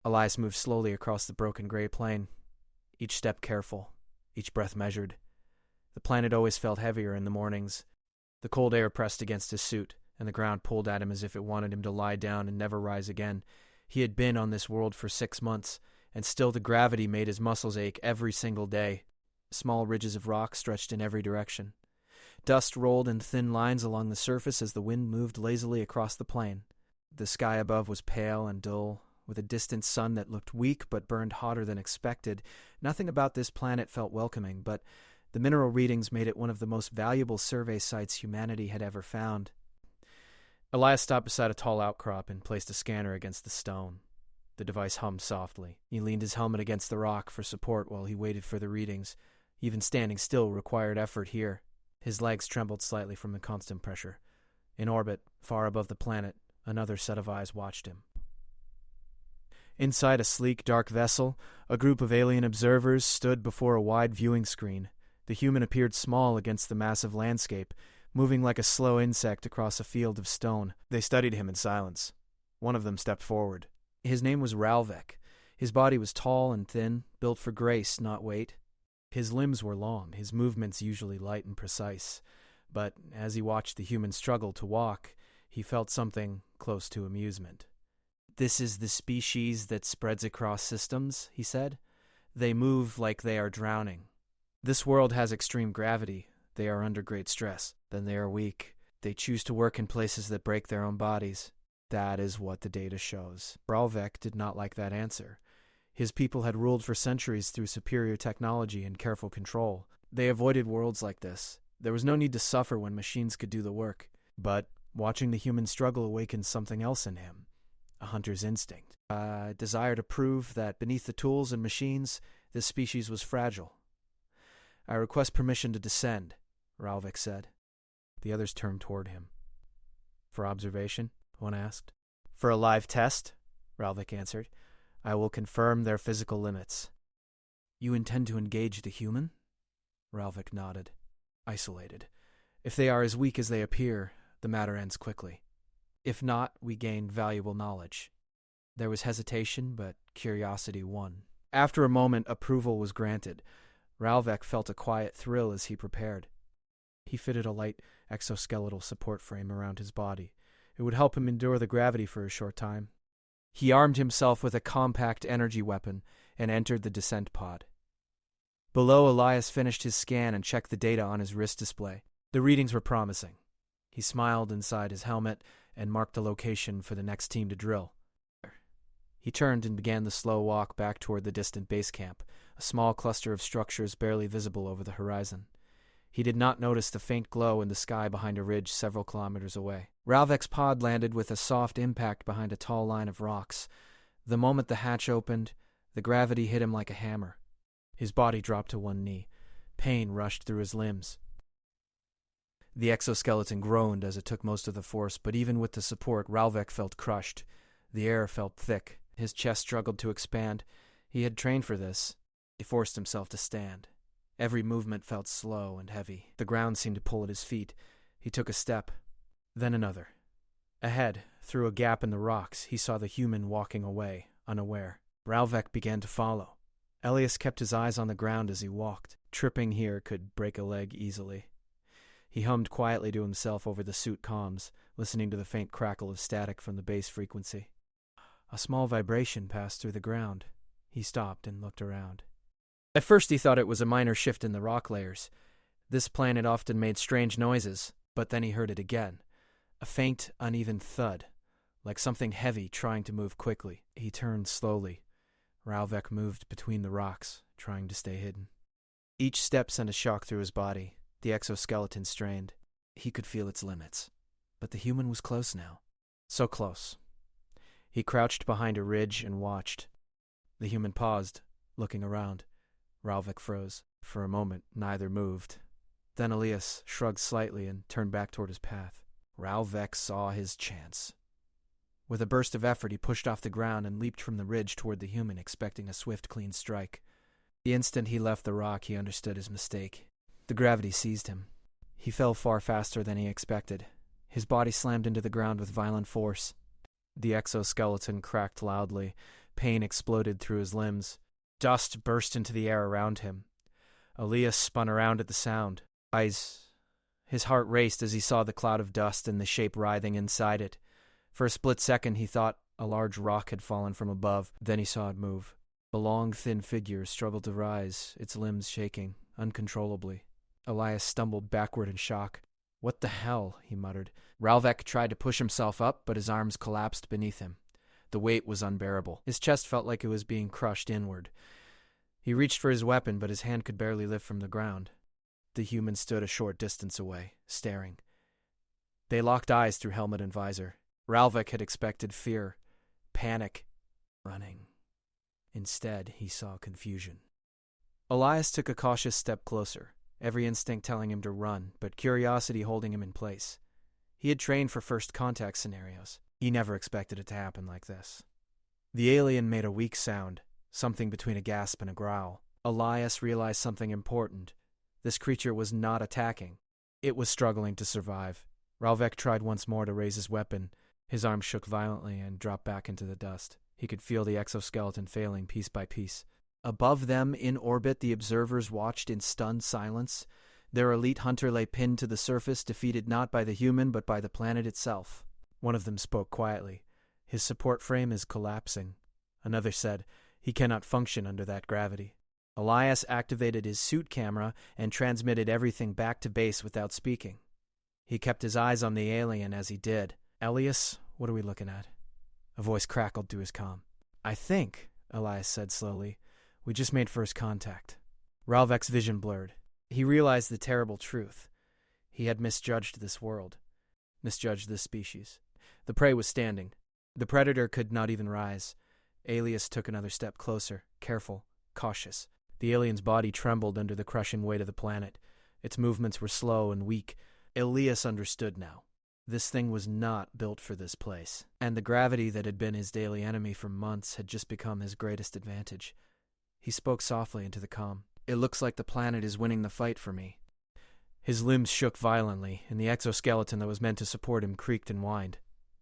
Elias moved slowly across the broken gray plain, each step careful, each breath measured. The planet always felt heavier in the mornings. The cold air pressed against his suit, and the ground pulled at him as if it wanted him to lie down and never rise again. He had been on this world for 6 months, and still the gravity made his muscles ache every single day. Small ridges of rock stretched in every direction. Dust rolled in thin lines along the surface as the wind moved lazily across the plain. The sky above was pale and dull, with a distant sun that looked weak but burned hotter than expected. Nothing about this planet felt welcoming, but the mineral readings made it one of the most valuable survey sites humanity had ever found. Elias stopped beside a tall outcrop and placed a scanner against the stone. The device hummed softly. He leaned his helmet against the rock for support while he waited for the readings. Even standing still required effort here. His legs trembled slightly from the constant pressure. In orbit, far above the planet, another set of eyes watched him. Inside a sleek, dark vessel, a group of alien observers stood before a wide viewing screen. The human appeared small against the massive landscape, moving like a slow insect across a field of stone. They studied him in silence. One of them stepped forward. His name was Ralvek. His body was tall and thin, built for grace, not weight. His limbs were long, his movements usually light and precise. But as he watched the human struggle to walk, he felt something close to amusement. "This is the species that spreads across systems," he said. "They move like they are drowning. This world has extreme gravity. They are under great stress. Then they are weak. They choose to work in places that break their own bodies. That is what the data shows." Ralvek did not like that answer. His people had ruled for centuries through superior technology and careful control. They avoided worlds like this. There was no need to suffer when machines could do the work. But watching the human struggle awakened something else in him, a hunter's instinct, a desire to prove that beneath the tools and machines, this species was fragile. "I request permission to descend," Ralvik said. The others turned toward him. "For observation?" one asked. "For a live test," Ralvik answered. "I will confirm their physical limits." "You intend to engage the human?" Ralvik nodded. "Isolated. If they are as weak as they appear, the matter ends quickly. If not, we gain valuable knowledge." There was hesitation, but curiosity won. After a moment, approval was granted. Ralvek felt a quiet thrill as he prepared. He fitted a light exoskeletal support frame around his body. It would help him endure the gravity for a short time. He armed himself with a compact energy weapon and entered the descent pod. Below, Elias finished his scan and checked the data on his wrist display. The readings were promising. He smiled inside his helmet and marked the location for the next team to drill. He turned and began the slow walk back toward the distant base camp, a small cluster of structures barely visible over the horizon. He did not notice the faint glow in the sky behind a ridge several kilometers away. Ralvek's pod landed with a soft impact behind a tall line of rocks. The moment the hatch opened, the gravity hit him like a hammer. His body dropped to one knee. Pain rushed through his limbs. The exoskeleton groaned as it took most of the force, but even with the support, Ralvek felt crushed. The air felt thick. His chest struggled to expand. He had trained for this. He forced himself to stand. Every movement felt slow and heavy. The ground seemed to pull at his feet. He took a step, then another. Ahead, through a gap in the rocks, he saw the human walking away, unaware. Ralvek began to follow. Elias kept his eyes on the ground as he walked. Tripping here could break a leg easily. He hummed quietly to himself over the suit comms, listening to the faint crackle of static from the base frequency. A small vibration passed through the ground. He stopped and looked around. At first he thought it was a minor shift in the rock layers. This planet often made strange noises, but then he heard it again. A faint, uneven thud, like something heavy trying to move quickly. He turned slowly. Ralvek moved between the rocks, trying to stay hidden. Each step sent a shock through his body. The exoskeleton strained. He could feel its limits. But the human was close now. So close. He crouched behind a ridge and watched. The human paused, looking around. Ralvek froze. For a moment, neither moved. Then Elias shrugged slightly and turned back toward his path. Ralvek saw his chance. With a burst of effort, he pushed off the ground and leaped from the ridge toward the human, expecting a swift, clean strike. The instant he left the rock, he understood his mistake. The gravity seized him. He fell far faster than he expected. His body slammed into the ground with violent force. The exoskeleton cracked loudly. pain exploded through his limbs. Dust burst into the air around him. Elias spun around at the sound. His heart raced as he saw the cloud of dust and the shape writhing inside it. For a split second he thought a large rock had fallen from above. Then he saw it move. A long, thin figure struggled to rise, its limbs shaking uncontrollably. Elias stumbled backward in shock. "What the hell?" he muttered. Ralvek tried to push himself up, but his arms collapsed beneath him. The weight was unbearable. His chest felt like it was being crushed inward. He reached for his weapon, but his hand could barely lift from the ground. The human stood a short distance away, staring. They locked eyes through helmet and visor. Ralvek had expected fear, panic, running. Instead, he saw confusion. Elias took a cautious step closer, every instinct telling him to run, but curiosity holding him in place. He had trained for first contact scenarios. He never expected it to happen like this. The alien made a weak sound, something between a gasp and a growl. Elias realized something important. This creature was not attacking. It was struggling to survive. Ralvek tried once more to raise his weapon. His arm shook violently and dropped back into the dust. He could feel the exoskeleton failing piece by piece. Above them, in orbit, the observers watched in stunned silence. Their elite hunter lay pinned to the surface, defeated not by the human but by the planet itself. One of them spoke quietly. "His support frame is collapsing." Another said, "He cannot function under that gravity." Elias activated his suit camera and transmitted everything back to base without speaking. He kept his eyes on the alien as he did. "Elias, what are we looking at?" A voice crackled through his comm. "I think," Elias said slowly, "we just made first contact." Ralvek's vision blurred. He realized the terrible truth. He had misjudged this world, misjudged this species. The prey was standing. The predator could not even rise. Elias took another step closer, careful, cautious. The alien's body trembled under the crushing weight of the planet. Its movements were slow and weak. Elias understood now. This thing was not built for this place, and the gravity that had been his daily enemy for months had just become his greatest advantage. He spoke softly into the comm. "It looks like the planet is winning the fight for me." His limbs shook violently, and the exoskeleton that was meant to support him creaked and whined.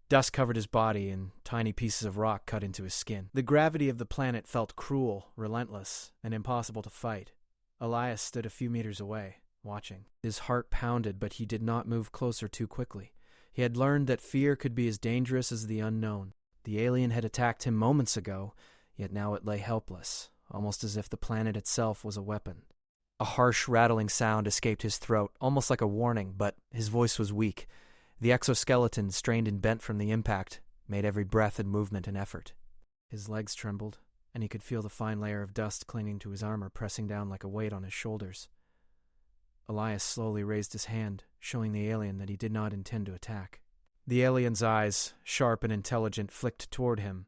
Dust covered his body, and tiny pieces of rock cut into his skin. The gravity of the planet felt cruel, relentless, and impossible to fight. Elias stood a few meters away, watching. His heart pounded, but he did not move closer too quickly. He had learned that fear could be as dangerous as the unknown. The alien had attacked him moments ago, yet now it lay helpless, almost as if the planet itself was a weapon. A harsh, rattling sound escaped his throat, almost like a warning, but his voice was weak. The exoskeleton, strained and bent from the impact, made every breath and movement an effort. His legs trembled, and he could feel the fine layer of dust clinging to his armor pressing down like a weight on his shoulders. Elias slowly raised his hand, showing the alien that he did not intend to attack. The alien's eyes, sharp and intelligent, flicked toward him.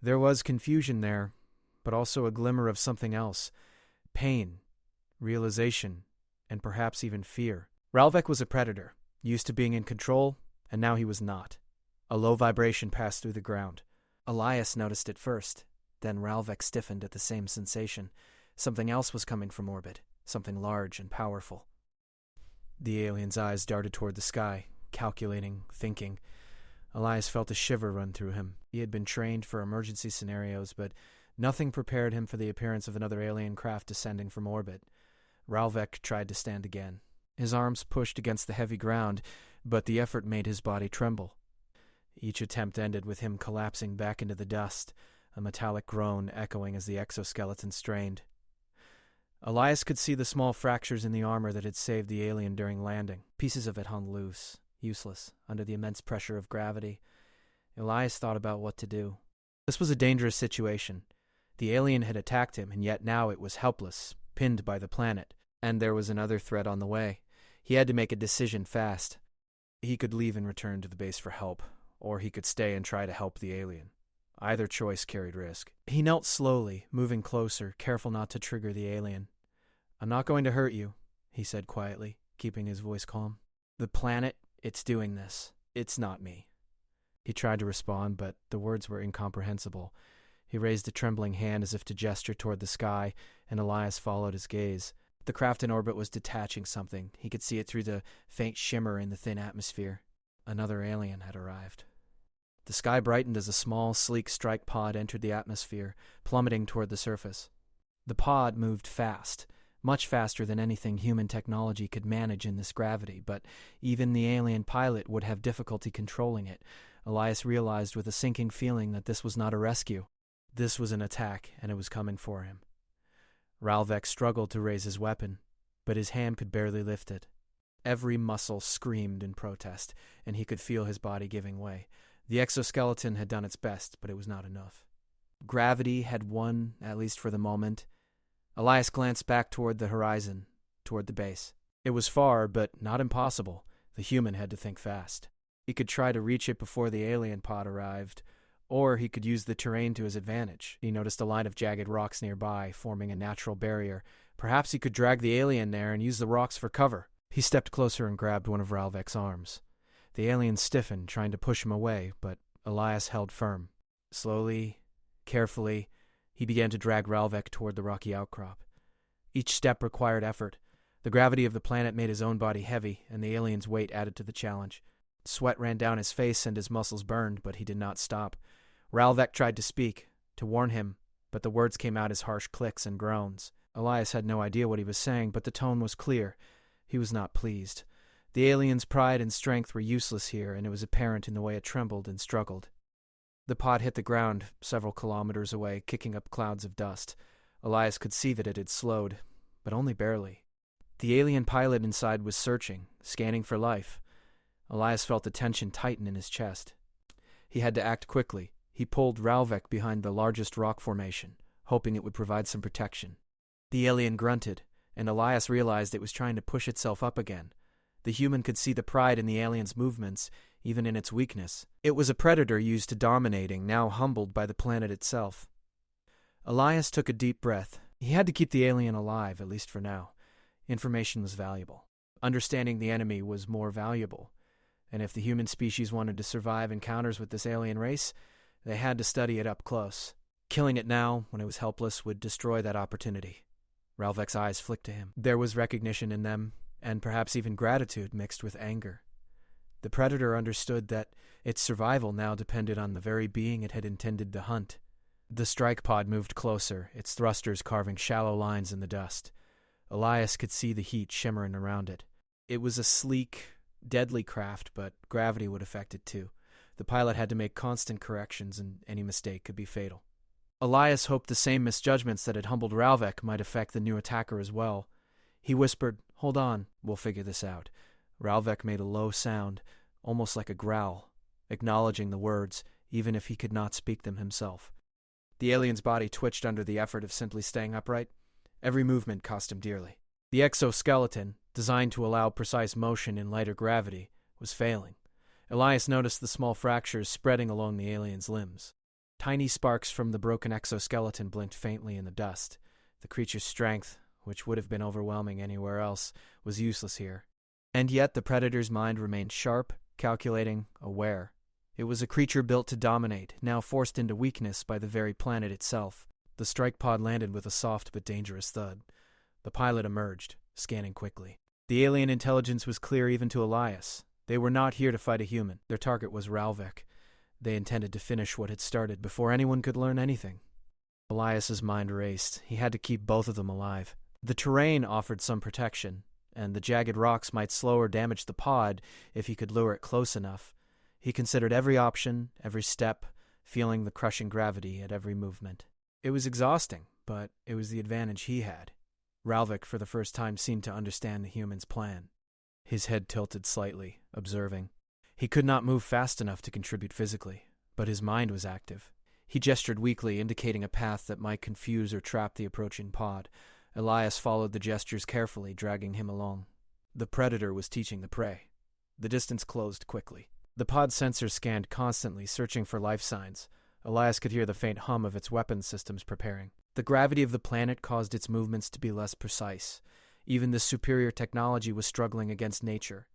There was confusion there, but also a glimmer of something else. Pain, realization, and perhaps even fear. Ralvek was a predator, used to being in control, and now he was not. A low vibration passed through the ground. Elias noticed it first. Then Ralvek stiffened at the same sensation. Something else was coming from orbit, something large and powerful. The alien's eyes darted toward the sky, calculating, thinking. Elias felt a shiver run through him. He had been trained for emergency scenarios, but nothing prepared him for the appearance of another alien craft descending from orbit. Ralvek tried to stand again. His arms pushed against the heavy ground, but the effort made his body tremble. Each attempt ended with him collapsing back into the dust, a metallic groan echoing as the exoskeleton strained. Elias could see the small fractures in the armor that had saved the alien during landing. Pieces of it hung loose, useless, under the immense pressure of gravity. Elias thought about what to do. This was a dangerous situation. The alien had attacked him, and yet now it was helpless, pinned by the planet, and there was another threat on the way. He had to make a decision fast. He could leave and return to the base for help, or he could stay and try to help the alien. Either choice carried risk. He knelt slowly, moving closer, careful not to trigger the alien. "I'm not going to hurt you," he said quietly, keeping his voice calm. "The planet, it's doing this. It's not me." He tried to respond, but the words were incomprehensible. He raised a trembling hand as if to gesture toward the sky, and Elias followed his gaze. The craft in orbit was detaching something. He could see it through the faint shimmer in the thin atmosphere. Another alien had arrived. The sky brightened as a small, sleek strike pod entered the atmosphere, plummeting toward the surface. The pod moved fast, much faster than anything human technology could manage in this gravity, but even the alien pilot would have difficulty controlling it. Elias realized with a sinking feeling that this was not a rescue. This was an attack, and it was coming for him. Ralvek struggled to raise his weapon, but his hand could barely lift it. Every muscle screamed in protest, and he could feel his body giving way. The exoskeleton had done its best, but it was not enough. Gravity had won, at least for the moment. Elias glanced back toward the horizon, toward the base. It was far, but not impossible. The human had to think fast. He could try to reach it before the alien pod arrived, or he could use the terrain to his advantage. He noticed a line of jagged rocks nearby, forming a natural barrier. Perhaps he could drag the alien there and use the rocks for cover. He stepped closer and grabbed one of Ralvek's arms. The alien stiffened, trying to push him away, but Elias held firm. Slowly, carefully, he began to drag Ralvek toward the rocky outcrop. Each step required effort. The gravity of the planet made his own body heavy, and the alien's weight added to the challenge. Sweat ran down his face and his muscles burned, but he did not stop. Ralvek tried to speak, to warn him, but the words came out as harsh clicks and groans. Elias had no idea what he was saying, but the tone was clear. He was not pleased. The alien's pride and strength were useless here, and it was apparent in the way it trembled and struggled. The pod hit the ground several kilometers away, kicking up clouds of dust. Elias could see that it had slowed, but only barely. The alien pilot inside was searching, scanning for life. Elias felt the tension tighten in his chest. He had to act quickly. He pulled Ralvek behind the largest rock formation, hoping it would provide some protection. The alien grunted, and Elias realized it was trying to push itself up again. The human could see the pride in the alien's movements, even in its weakness. It was a predator used to dominating, now humbled by the planet itself. Elias took a deep breath. He had to keep the alien alive, at least for now. Information was valuable. Understanding the enemy was more valuable. And if the human species wanted to survive encounters with this alien race, they had to study it up close. Killing it now, when it was helpless, would destroy that opportunity. Ralvek's eyes flicked to him. There was recognition in them, and perhaps even gratitude mixed with anger. The predator understood that its survival now depended on the very being it had intended to hunt. The strike pod moved closer, its thrusters carving shallow lines in the dust. Elias could see the heat shimmering around it. It was a sleek, deadly craft, but gravity would affect it too. The pilot had to make constant corrections, and any mistake could be fatal. Elias hoped the same misjudgments that had humbled Ralvek might affect the new attacker as well. He whispered, "Hold on, we'll figure this out." Ralvek made a low sound, almost like a growl, acknowledging the words, even if he could not speak them himself. The alien's body twitched under the effort of simply staying upright. Every movement cost him dearly. The exoskeleton, designed to allow precise motion in lighter gravity, was failing. Elias noticed the small fractures spreading along the alien's limbs. Tiny sparks from the broken exoskeleton blinked faintly in the dust. The creature's strength, which would have been overwhelming anywhere else, was useless here. And yet the predator's mind remained sharp, calculating, aware. It was a creature built to dominate, now forced into weakness by the very planet itself. The strike pod landed with a soft but dangerous thud. The pilot emerged, scanning quickly. The alien intelligence was clear even to Elias. They were not here to fight a human. Their target was Ralvek. They intended to finish what had started before anyone could learn anything. Elias's mind raced. He had to keep both of them alive. The terrain offered some protection, and the jagged rocks might slow or damage the pod if he could lure it close enough. He considered every option, every step, feeling the crushing gravity at every movement. It was exhausting, but it was the advantage he had. Ralvek for the first time seemed to understand the human's plan. His head tilted slightly, observing. He could not move fast enough to contribute physically, but his mind was active. He gestured weakly, indicating a path that might confuse or trap the approaching pod. Elias followed the gestures carefully, dragging him along. The predator was teaching the prey. The distance closed quickly. The pod's sensors scanned constantly, searching for life signs. Elias could hear the faint hum of its weapons systems preparing. The gravity of the planet caused its movements to be less precise. Even this superior technology was struggling against nature.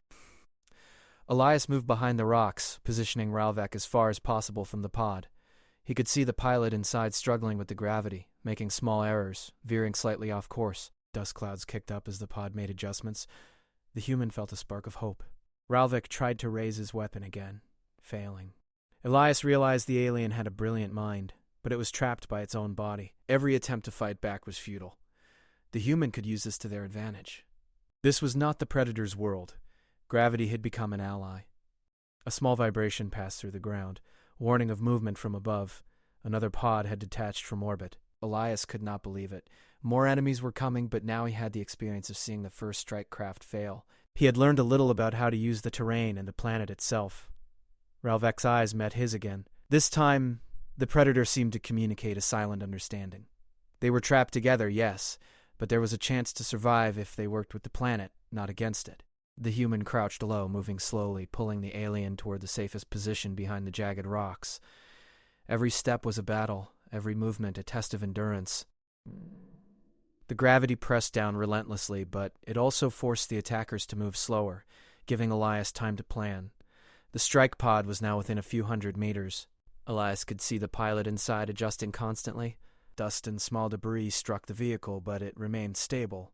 Elias moved behind the rocks, positioning Ralvek as far as possible from the pod. He could see the pilot inside struggling with the gravity, making small errors, veering slightly off course. Dust clouds kicked up as the pod made adjustments. The human felt a spark of hope. Ralvek tried to raise his weapon again, failing. Elias realized the alien had a brilliant mind, but it was trapped by its own body. Every attempt to fight back was futile. The human could use this to their advantage. This was not the Predator's world. Gravity had become an ally. A small vibration passed through the ground, warning of movement from above. Another pod had detached from orbit. Elias could not believe it. More enemies were coming, but now he had the experience of seeing the first strike craft fail. He had learned a little about how to use the terrain and the planet itself. Ralvek's eyes met his again. This time, the Predator seemed to communicate a silent understanding. They were trapped together, yes, but there was a chance to survive if they worked with the planet, not against it. The human crouched low, moving slowly, pulling the alien toward the safest position behind the jagged rocks. Every step was a battle, every movement a test of endurance. The gravity pressed down relentlessly, but it also forced the attackers to move slower, giving Elias time to plan. The strike pod was now within a few hundred meters. Elias could see the pilot inside adjusting constantly. Dust and small debris struck the vehicle, but it remained stable.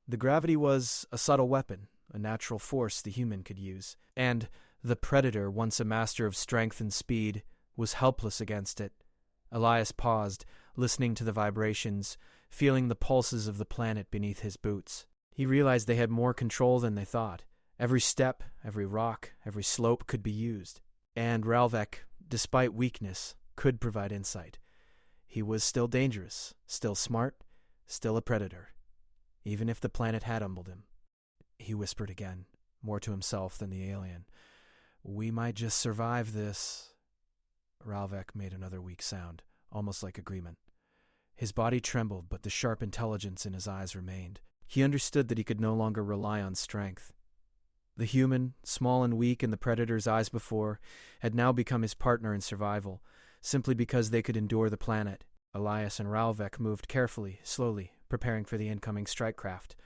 The gravity was a subtle weapon, a natural force the human could use, and the Predator, once a master of strength and speed, was helpless against it. Elias paused, listening to the vibrations, feeling the pulses of the planet beneath his boots. He realized they had more control than they thought. Every step, every rock, every slope could be used. And Ralvek, despite weakness, could provide insight. He was still dangerous, still smart, still a predator, even if the planet had humbled him. He whispered again, more to himself than the alien. "We might just survive this." Ralvek made another weak sound, almost like agreement. His body trembled, but the sharp intelligence in his eyes remained. He understood that he could no longer rely on strength. The human, small and weak in the Predator's eyes before, had now become his partner in survival, simply because they could endure the planet. Elias and Ralvek moved carefully, slowly, preparing for the incoming strike craft.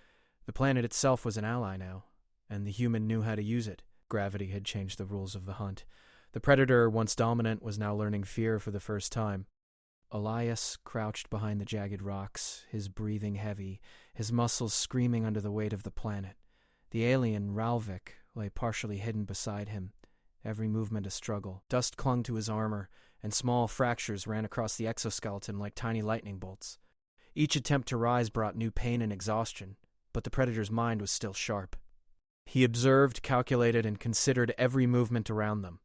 The planet itself was an ally now, and the human knew how to use it. Gravity had changed the rules of the hunt. The Predator, once dominant, was now learning fear for the first time. Elias crouched behind the jagged rocks, his breathing heavy, his muscles screaming under the weight of the planet. The alien, Ralvek, lay partially hidden beside him, every movement a struggle. Dust clung to his armor, and small fractures ran across the exoskeleton like tiny lightning bolts. Each attempt to rise brought new pain and exhaustion, but the Predator's mind was still sharp. He observed, calculated, and considered every movement around them.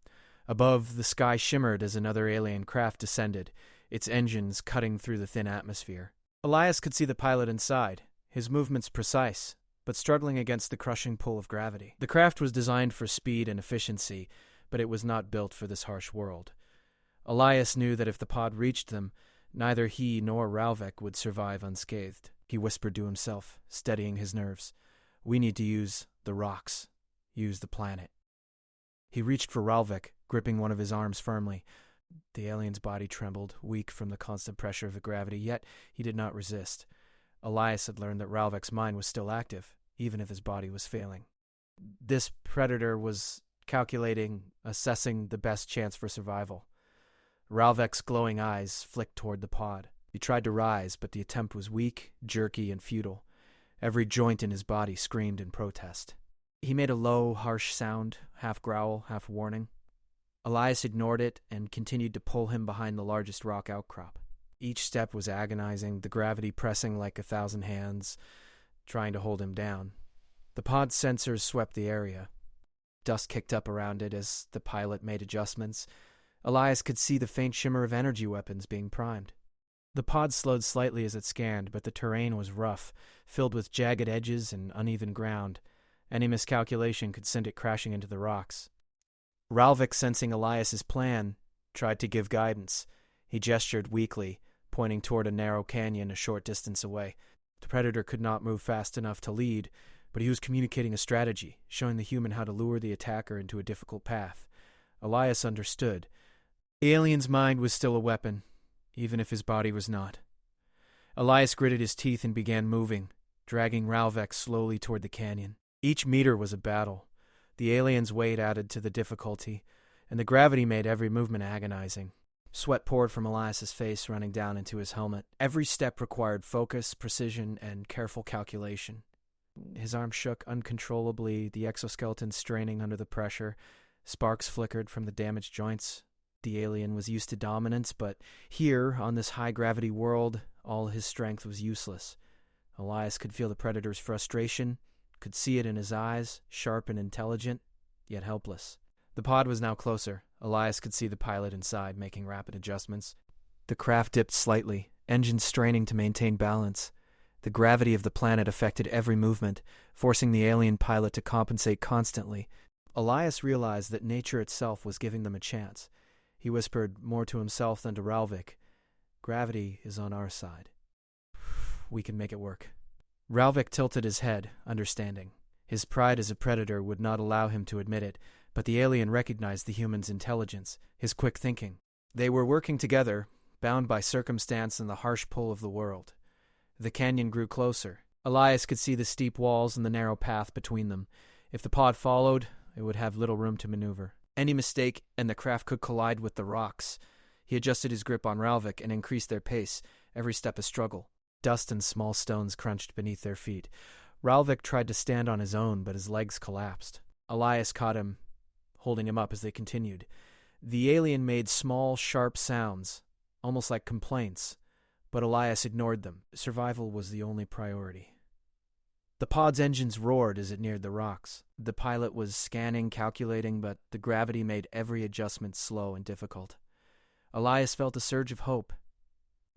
Above, the sky shimmered as another alien craft descended, its engines cutting through the thin atmosphere. Elias could see the pilot inside, his movements precise, but struggling against the crushing pull of gravity. The craft was designed for speed and efficiency, but it was not built for this harsh world. Elias knew that if the pod reached them, neither he nor Ralvek would survive unscathed. He whispered to himself, steadying his nerves. "We need to use the rocks. Use the planet." He reached for Ralvek, gripping one of his arms firmly. The alien's body trembled, weak from the constant pressure of the gravity, yet he did not resist. Elias had learned that Ralvek's mind was still active, even if his body was failing. This Predator was calculating, assessing the best chance for survival. Ralvek's glowing eyes flicked toward the pod. He tried to rise, but the attempt was weak, jerky, and futile. Every joint in his body screamed in protest. He made a low, harsh sound, half growl, half warning. Elias ignored it and continued to pull him behind the largest rock outcrop. Each step was agonizing, the gravity pressing like 1,000 hands, trying to hold him down. The pod's sensors swept the area. Dust kicked up around it as the pilot made adjustments. Elias could see the faint shimmer of energy weapons being primed. The pod slowed slightly as it scanned, but the terrain was rough, filled with jagged edges and uneven ground. Any miscalculation could send it crashing into the rocks. Ralvek, sensing Elias's plan, tried to give guidance. He gestured weakly, pointing toward a narrow canyon a short distance away. The Predator could not move fast enough to lead, but he was communicating a strategy, showing the human how to lure the attacker into a difficult path. Elias understood. The alien's mind was still a weapon, even if his body was not. Elias gritted his teeth and began moving, dragging Ralvek slowly toward the canyon. Each meter was a battle. The alien's weight added to the difficulty, and the gravity made every movement agonizing. Sweat poured from Elias's face, running down into his helmet. Every step required focus, precision, and careful calculation. His arm shook uncontrollably, the exoskeleton straining under the pressure. Sparks flickered from the damaged joints. The alien was used to dominance, but here, on this high-gravity world, all his strength was useless. Elias could feel the predator's frustration, could see it in his eyes, sharp and intelligent, yet helpless. The pod was now closer. Elias could see the pilot inside, making rapid adjustments. The craft dipped slightly, engines straining to maintain balance. The gravity of the planet affected every movement, forcing the alien pilot to compensate constantly. Elias realized that nature itself was giving them a chance. He whispered more to himself than to Ralvik, "Gravity is on our side. We can make it work." Ralvik tilted his head, understanding. His pride as a predator would not allow him to admit it, but the alien recognized the human's intelligence, his quick thinking. They were working together, bound by circumstance and the harsh pull of the world. The canyon grew closer. Elias could see the steep walls and the narrow path between them. If the pod followed, it would have little room to maneuver. Any mistake, and the craft could collide with the rocks. He adjusted his grip on Ralvik and increased their pace, every step a struggle. Dust and small stones crunched beneath their feet. Ralvik tried to stand on his own, but his legs collapsed. Elias caught him, holding him up as they continued. The alien made small, sharp sounds, almost like complaints, but Elias ignored them. Survival was the only priority. The pod's engines roared as it neared the rocks. The pilot was scanning, calculating, but the gravity made every adjustment slow and difficult. Elias felt a surge of hope.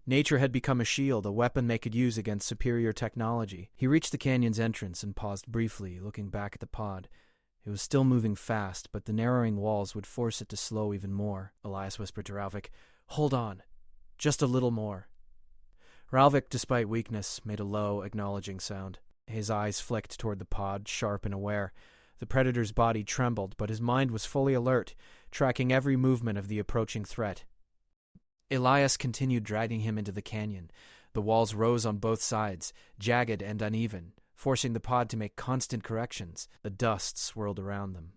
Nature had become a shield, a weapon they could use against superior technology. He reached the canyon's entrance and paused briefly, looking back at the pod. It was still moving fast, but the narrowing walls would force it to slow even more. Elias whispered to Ralvik, "Hold on. Just a little more." Ralvik, despite weakness, made a low, acknowledging sound. His eyes flicked toward the pod, sharp and aware. The predator's body trembled, but his mind was fully alert, tracking every movement of the approaching threat. Elias continued dragging him into the canyon. The walls rose on both sides, jagged and uneven, forcing the pod to make constant corrections. The dust swirled around them,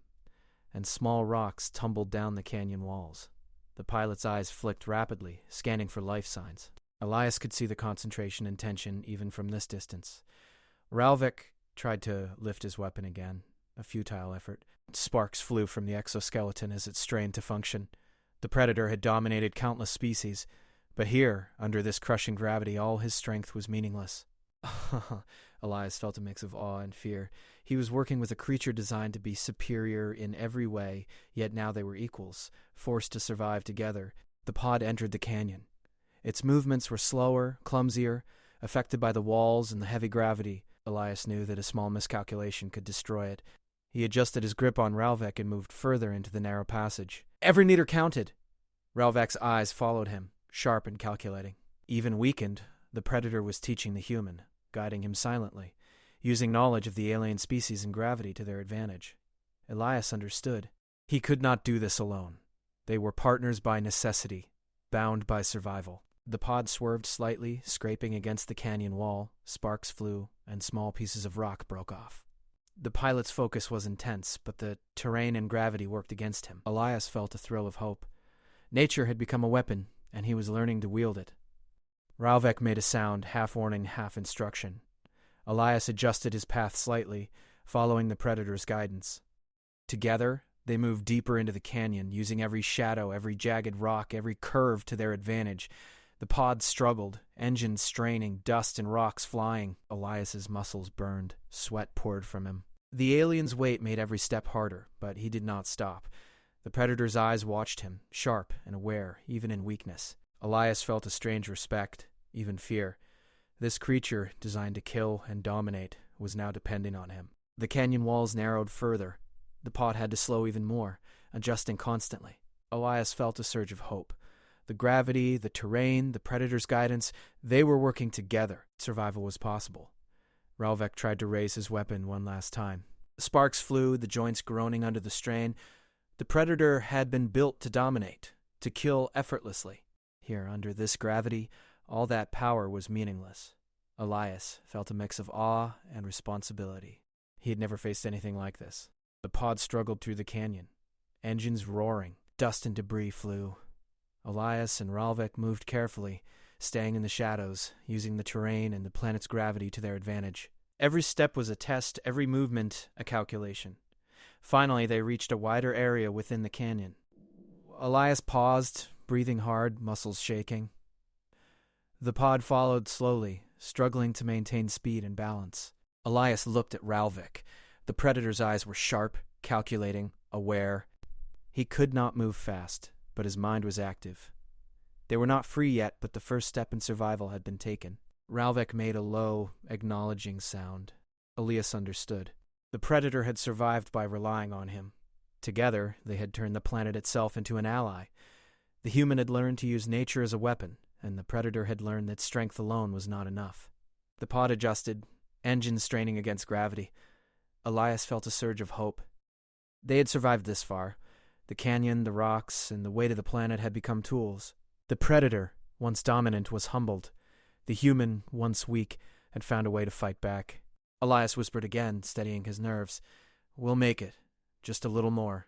and small rocks tumbled down the canyon walls. The pilot's eyes flicked rapidly, scanning for life signs. Elias could see the concentration and tension even from this distance. Ralvik tried to lift his weapon again, a futile effort. Sparks flew from the exoskeleton as it strained to function. The predator had dominated countless species, but here, under this crushing gravity, all his strength was meaningless. Elias felt a mix of awe and fear. He was working with a creature designed to be superior in every way, yet now they were equals, forced to survive together. The pod entered the canyon. Its movements were slower, clumsier, affected by the walls and the heavy gravity. Elias knew that a small miscalculation could destroy it. He adjusted his grip on Ralvik and moved further into the narrow passage. Every meter counted. Ralvik's eyes followed him, sharp and calculating. Even weakened, the predator was teaching the human, guiding him silently, using knowledge of the alien species and gravity to their advantage. Elias understood. He could not do this alone. They were partners by necessity, bound by survival. The pod swerved slightly, scraping against the canyon wall. Sparks flew, and small pieces of rock broke off. The pilot's focus was intense, but the terrain and gravity worked against him. Elias felt a thrill of hope. Nature had become a weapon, and he was learning to wield it. Ralvik made a sound, half warning, half instruction. Elias adjusted his path slightly, following the predator's guidance. Together, they moved deeper into the canyon, using every shadow, every jagged rock, every curve to their advantage. The pod struggled, engines straining, dust and rocks flying. Elias's muscles burned, sweat poured from him. The alien's weight made every step harder, but he did not stop. The predator's eyes watched him, sharp and aware, even in weakness. Elias felt a strange respect, even fear. This creature, designed to kill and dominate, was now depending on him. The canyon walls narrowed further. The pod had to slow even more, adjusting constantly. Elias felt a surge of hope. The gravity, the terrain, the predator's guidance, they were working together. Survival was possible. Ralvik tried to raise his weapon one last time. Sparks flew, the joints groaning under the strain. The predator had been built to dominate, to kill effortlessly. Here, under this gravity, all that power was meaningless. Elias felt a mix of awe and responsibility. He had never faced anything like this. The pod struggled through the canyon, engines roaring, dust and debris flew. Elias and Ralvik moved carefully, staying in the shadows, using the terrain and the planet's gravity to their advantage. Every step was a test, every movement a calculation. Finally, they reached a wider area within the canyon. Elias paused, breathing hard, muscles shaking. The pod followed slowly, struggling to maintain speed and balance. Elias looked at Ralvik. The predator's eyes were sharp, calculating, aware. He could not move fast, but his mind was active. They were not free yet, but the first step in survival had been taken. Ralvik made a low, acknowledging sound. Elias understood. The predator had survived by relying on him. Together, they had turned the planet itself into an ally. The human had learned to use nature as a weapon, and the predator had learned that strength alone was not enough. The pod adjusted, engines straining against gravity. Elias felt a surge of hope. They had survived this far. The canyon, the rocks, and the weight of the planet had become tools. The predator, once dominant, was humbled. The human, once weak, had found a way to fight back. Elias whispered again, steadying his nerves. "We'll make it. Just a little more."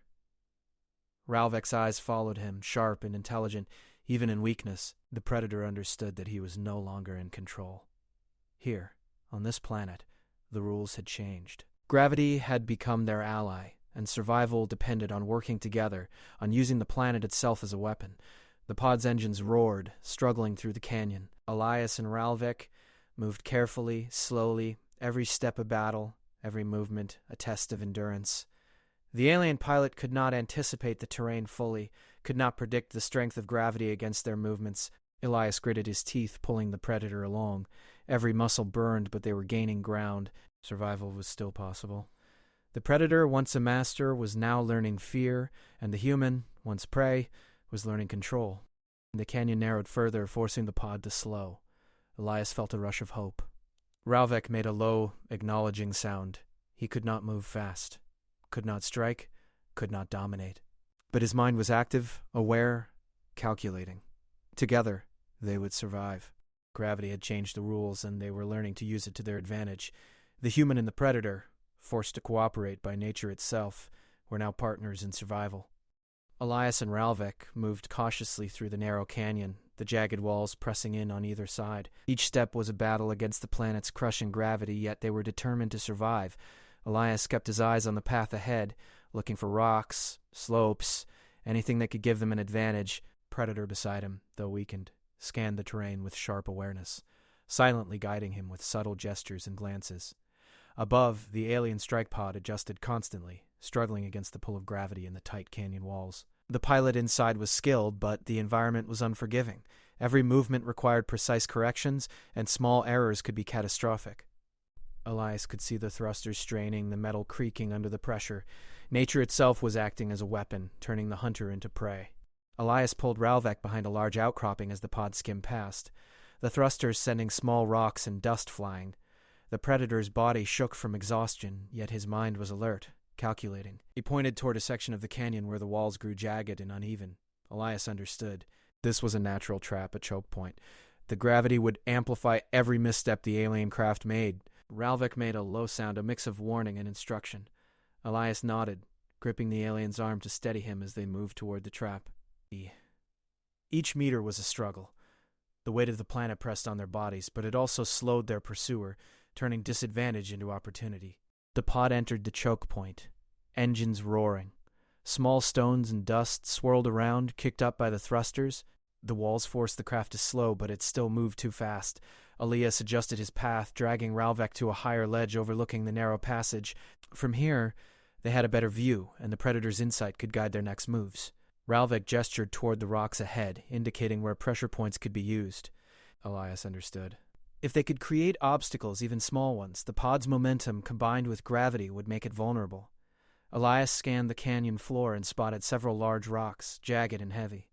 Ralvik's eyes followed him, sharp and intelligent, even in weakness. The predator understood that he was no longer in control. Here, on this planet, the rules had changed. Gravity had become their ally, and survival depended on working together, on using the planet itself as a weapon. The pod's engines roared, struggling through the canyon. Elias and Ralvik moved carefully, slowly, every step a battle, every movement a test of endurance. The alien pilot could not anticipate the terrain fully, could not predict the strength of gravity against their movements. Elias gritted his teeth, pulling the predator along. Every muscle burned, but they were gaining ground. Survival was still possible. The predator, once a master, was now learning fear, and the human, once prey, was learning control. The canyon narrowed further, forcing the pod to slow. Elias felt a rush of hope. Ralvik made a low, acknowledging sound. He could not move fast, could not strike, could not dominate. But his mind was active, aware, calculating. Together, they would survive. Gravity had changed the rules, and they were learning to use it to their advantage. The human and the predator, forced to cooperate by nature itself, were now partners in survival. Elias and Ralvik moved cautiously through the narrow canyon, the jagged walls pressing in on either side. Each step was a battle against the planet's crushing gravity, yet they were determined to survive. Elias kept his eyes on the path ahead, looking for rocks, slopes, anything that could give them an advantage. Predator beside him, though weakened, scanned the terrain with sharp awareness, silently guiding him with subtle gestures and glances. Above, the alien strike pod adjusted constantly, struggling against the pull of gravity in the tight canyon walls. The pilot inside was skilled, but the environment was unforgiving. Every movement required precise corrections, and small errors could be catastrophic. Elias could see the thrusters straining, the metal creaking under the pressure. Nature itself was acting as a weapon, turning the hunter into prey. Elias pulled Ralvik behind a large outcropping as the pod skimmed past, the thrusters sending small rocks and dust flying. The predator's body shook from exhaustion, yet his mind was alert, calculating. He pointed toward a section of the canyon where the walls grew jagged and uneven. Elias understood. This was a natural trap, a choke point. The gravity would amplify every misstep the alien craft made. Ralvik made a low sound, a mix of warning and instruction. Elias nodded, gripping the alien's arm to steady him as they moved toward the trap. Each meter was a struggle. The weight of the planet pressed on their bodies, but it also slowed their pursuer, turning disadvantage into opportunity. The pod entered the choke point, engines roaring. Small stones and dust swirled around, kicked up by the thrusters. The walls forced the craft to slow, but it still moved too fast. Elias adjusted his path, dragging Ralvik to a higher ledge overlooking the narrow passage. From here, they had a better view, and the predator's insight could guide their next moves. Ralvik gestured toward the rocks ahead, indicating where pressure points could be used. Elias understood. If they could create obstacles, even small ones, the pod's momentum combined with gravity would make it vulnerable. Elias scanned the canyon floor and spotted several large rocks, jagged and heavy.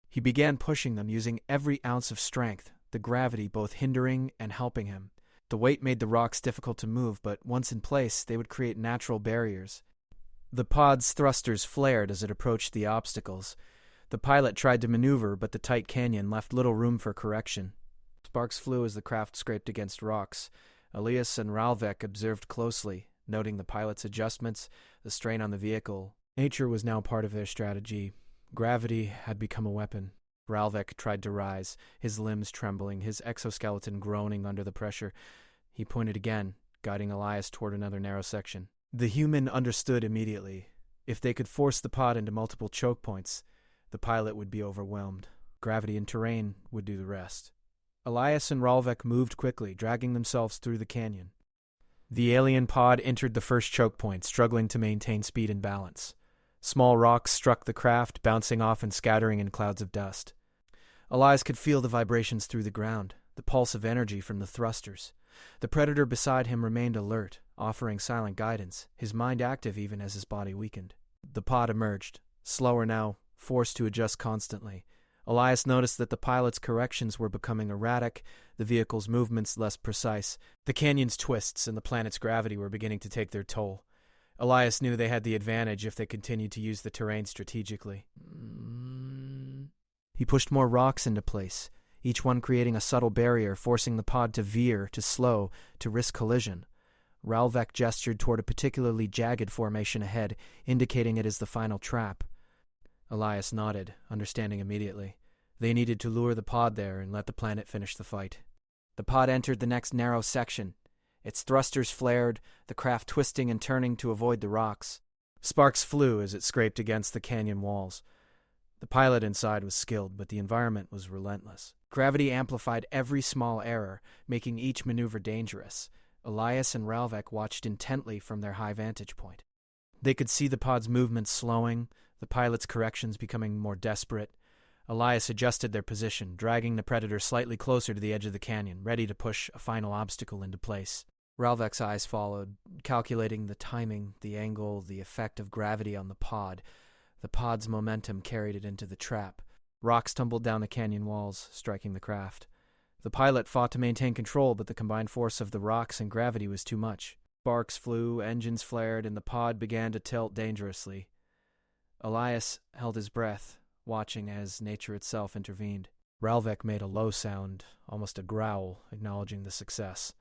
He began pushing them using every ounce of strength, the gravity both hindering and helping him. The weight made the rocks difficult to move, but once in place, they would create natural barriers. The pod's thrusters flared as it approached the obstacles. The pilot tried to maneuver, but the tight canyon left little room for correction. Sparks flew as the craft scraped against rocks. Elias and Ralvik observed closely, noting the pilot's adjustments, the strain on the vehicle. Nature was now part of their strategy. Gravity had become a weapon. Ralvik tried to rise, his limbs trembling, his exoskeleton groaning under the pressure. He pointed again, guiding Elias toward another narrow section. The human understood immediately. If they could force the pod into multiple choke points, the pilot would be overwhelmed. Gravity and terrain would do the rest. Elias and Ralvek moved quickly, dragging themselves through the canyon. The alien pod entered the first choke point, struggling to maintain speed and balance. Small rocks struck the craft, bouncing off and scattering in clouds of dust. Elias could feel the vibrations through the ground, the pulse of energy from the thrusters. The predator beside him remained alert, offering silent guidance, his mind active even as his body weakened. The pod emerged, slower now, forced to adjust constantly. Elias noticed that the pilot's corrections were becoming erratic, the vehicle's movements less precise. The canyon's twists and the planet's gravity were beginning to take their toll. Elias knew they had the advantage if they continued to use the terrain strategically. He pushed more rocks into place, each one creating a subtle barrier, forcing the pod to veer, to slow, to risk collision. Ralvek gestured toward a particularly jagged formation ahead, indicating it as the final trap. Elias nodded, understanding immediately. They needed to lure the pod there and let the planet finish the fight. The pod entered the next narrow section. Its thrusters flared, the craft twisting and turning to avoid the rocks. Sparks flew as it scraped against the canyon walls. The pilot inside was skilled, but the environment was relentless. Gravity amplified every small error, making each maneuver dangerous. Elias and Ralvek watched intently from their high vantage point. They could see the pod's movements slowing, the pilot's corrections becoming more desperate. Elias adjusted their position, dragging the predator slightly closer to the edge of the canyon, ready to push a final obstacle into place. Ralvek's eyes followed, calculating the timing, the angle, the effect of gravity on the pod. The pod's momentum carried it into the trap. Rocks tumbled down the canyon walls, striking the craft. The pilot fought to maintain control, but the combined force of the rocks and gravity was too much. Sparks flew, engines flared, and the pod began to tilt dangerously. Elias held his breath, watching as nature itself intervened. Ralvek made a low sound, almost a growl, acknowledging the success.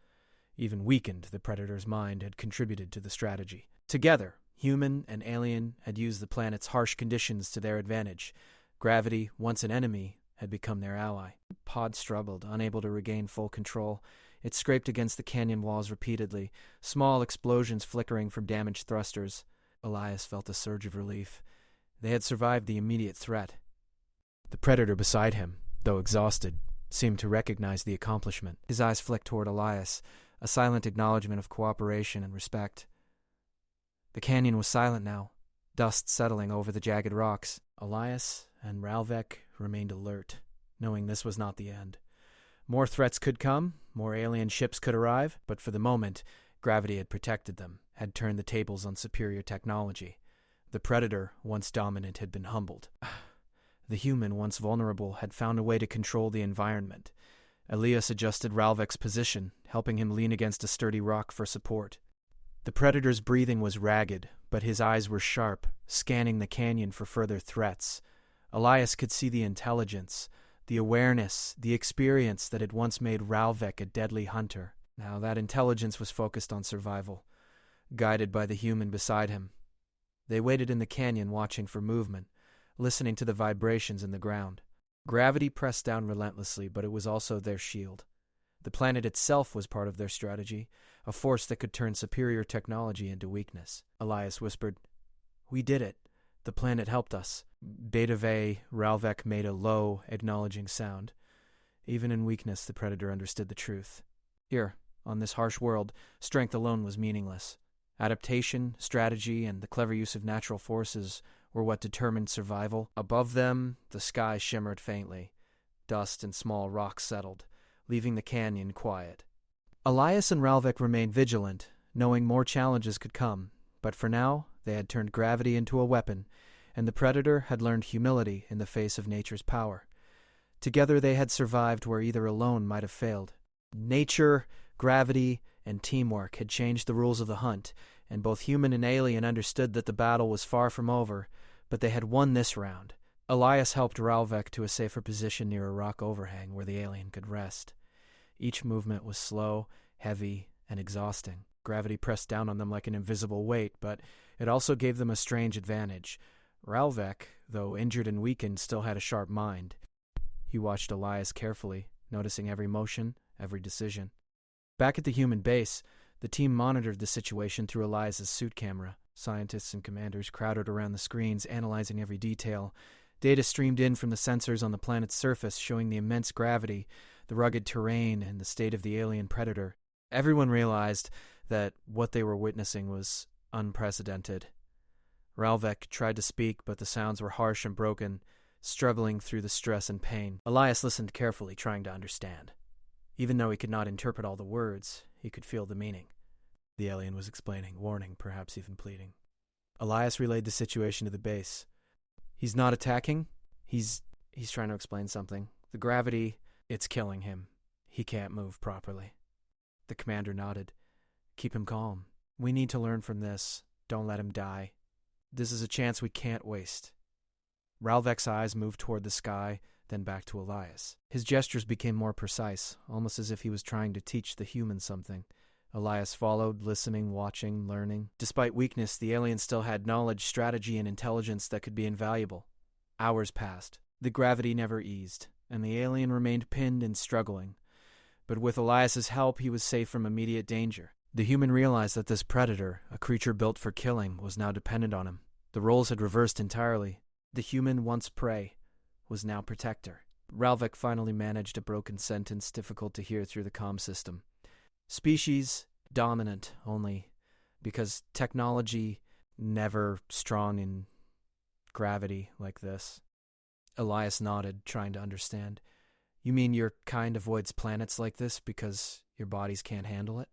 Even weakened, the predator's mind had contributed to the strategy. Together, human and alien had used the planet's harsh conditions to their advantage. Gravity, once an enemy, had become their ally. The pod struggled, unable to regain full control. It scraped against the canyon walls repeatedly, small explosions flickering from damaged thrusters. Elias felt a surge of relief. They had survived the immediate threat. The predator beside him, though exhausted, seemed to recognize the accomplishment. His eyes flicked toward Elias, a silent acknowledgement of cooperation and respect. The canyon was silent now, dust settling over the jagged rocks. Elias and Ralvek remained alert, knowing this was not the end. More threats could come, more alien ships could arrive, but for the moment, gravity had protected them, had turned the tables on superior technology. The predator, once dominant, had been humbled. The human, once vulnerable, had found a way to control the environment. Elias adjusted Ralvek's position, helping him lean against a sturdy rock for support. The predator's breathing was ragged, but his eyes were sharp, scanning the canyon for further threats. Elias could see the intelligence, the awareness, the experience that had once made Ralvek a deadly hunter. Now that intelligence was focused on survival, guided by the human beside him. They waited in the canyon watching for movement, listening to the vibrations in the ground. Gravity pressed down relentlessly, but it was also their shield. The planet itself was part of their strategy, a force that could turn superior technology into weakness. Elias whispered, "We did it. The planet helped us." Beta Vey, Ralvek made a low, acknowledging sound. Even in weakness, the predator understood the truth. Here, on this harsh world, strength alone was meaningless. Adaptation, strategy, and the clever use of natural forces were what determined survival. Above them, the sky shimmered faintly. Dust and small rocks settled, leaving the canyon quiet. Elias and Ralvek remained vigilant, knowing more challenges could come, but for now, they had turned gravity into a weapon, and the predator had learned humility in the face of nature's power. Together they had survived where either alone might have failed. Nature, gravity, and teamwork had changed the rules of the hunt, and both human and alien understood that the battle was far from over, but they had won this round. Elias helped Ralvek to a safer position near a rock overhang where the alien could rest. Each movement was slow, heavy, and exhausting. Gravity pressed down on them like an invisible weight, but it also gave them a strange advantage. Ralvek, though injured and weakened, still had a sharp mind. He watched Elias carefully, noticing every motion, every decision. Back at the human base, the team monitored the situation through Elias's suit camera. Scientists and commanders crowded around the screens, analyzing every detail. Data streamed in from the sensors on the planet's surface, showing the immense gravity, the rugged terrain, and the state of the alien predator. Everyone realized that what they were witnessing was unprecedented. Ralvek tried to speak, but the sounds were harsh and broken, struggling through the stress and pain. Elias listened carefully, trying to understand. Even though he could not interpret all the words, he could feel the meaning. The alien was explaining, warning, perhaps even pleading. Elias relayed the situation to the base. He's not attacking. He's trying to explain something. The gravity, it's killing him. He can't move properly. The commander nodded. Keep him calm. We need to learn from this. Don't let him die. This is a chance we can't waste. Ralvek's eyes moved toward the sky, then back to Elias. His gestures became more precise, almost as if he was trying to teach the human something. Elias followed, listening, watching, learning. Despite weakness, the alien still had knowledge, strategy, and intelligence that could be invaluable. Hours passed. The gravity never eased, and the alien remained pinned and struggling. But with Elias's help, he was safe from immediate danger. The human realized that this predator, a creature built for killing, was now dependent on him. The roles had reversed entirely. The human, once prey, was now protector. Ralvek finally managed a broken sentence difficult to hear through the comm system. Species dominant only because technology never strong in gravity like this. Elias nodded, trying to understand. You mean your kind avoids planets like this because your bodies can't handle it?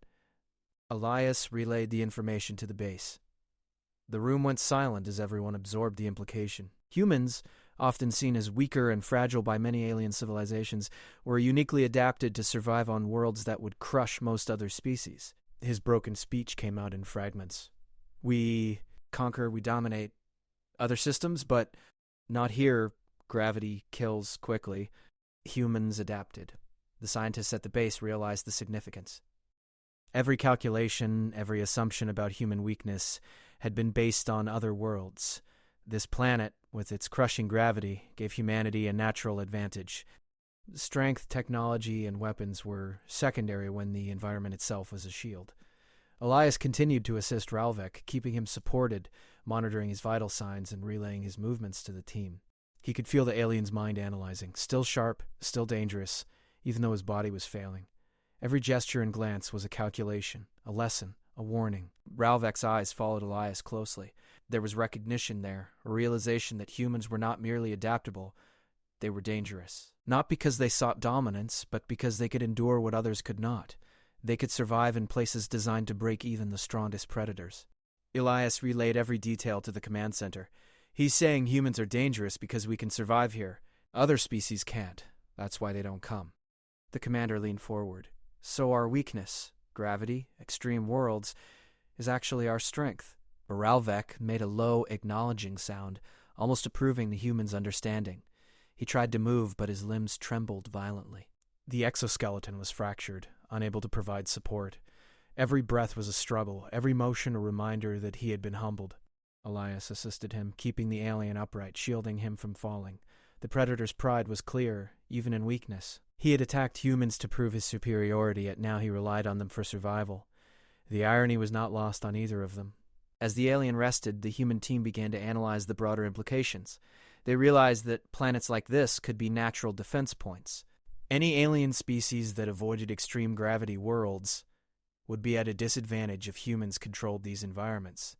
Elias relayed the information to the base. The room went silent as everyone absorbed the implication. Humans, often seen as weaker and fragile by many alien civilizations, were uniquely adapted to survive on worlds that would crush most other species. His broken speech came out in fragments. We conquer, we dominate other systems, but not here. Gravity kills quickly. Humans adapted. The scientists at the base realized the significance. Every calculation, every assumption about human weakness had been based on other worlds. This planet, with its crushing gravity, gave humanity a natural advantage. Strength, technology, and weapons were secondary when the environment itself was a shield. Elias continued to assist Ralvek, keeping him supported, monitoring his vital signs and relaying his movements to the team. He could feel the alien's mind analyzing, still sharp, still dangerous, even though his body was failing. Every gesture and glance was a calculation, a lesson, a warning. Ralvek's eyes followed Elias closely. There was recognition there, a realization that humans were not merely adaptable, they were dangerous. Not because they sought dominance, but because they could endure what others could not. They could survive in places designed to break even the strongest predators. Elias relayed every detail to the command center. He's saying humans are dangerous because we can survive here. Other species can't. That's why they don't come. The commander leaned forward. So our weakness, gravity, extreme worlds, is actually our strength. Ralvek made a low, acknowledging sound, almost approving the human's understanding. He tried to move, but his limbs trembled violently. The exoskeleton was fractured, unable to provide support. Every breath was a struggle, every motion a reminder that he had been humbled. Elias assisted him, keeping the alien upright, shielding him from falling. The predator's pride was clear, even in weakness. He had attacked humans to prove his superiority, yet now he relied on them for survival. The irony was not lost on either of them. As the alien rested, the human team began to analyze the broader implications. They realized that planets like this could be natural defense points. Any alien species that avoided extreme gravity worlds would be at a disadvantage if humans controlled these environments.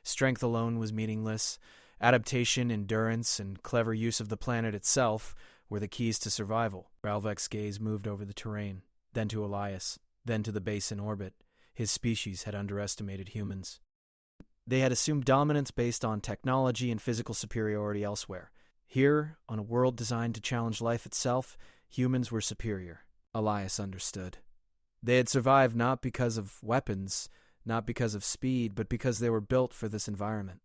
Strength alone was meaningless. Adaptation, endurance, and clever use of the planet itself were the keys to survival. Ralvek's gaze moved over the terrain, then to Elias, then to the base in orbit. His species had underestimated humans. They had assumed dominance based on technology and physical superiority elsewhere. Here, on a world designed to challenge life itself, humans were superior. Elias understood. They had survived not because of weapons, not because of speed, but because they were built for this environment.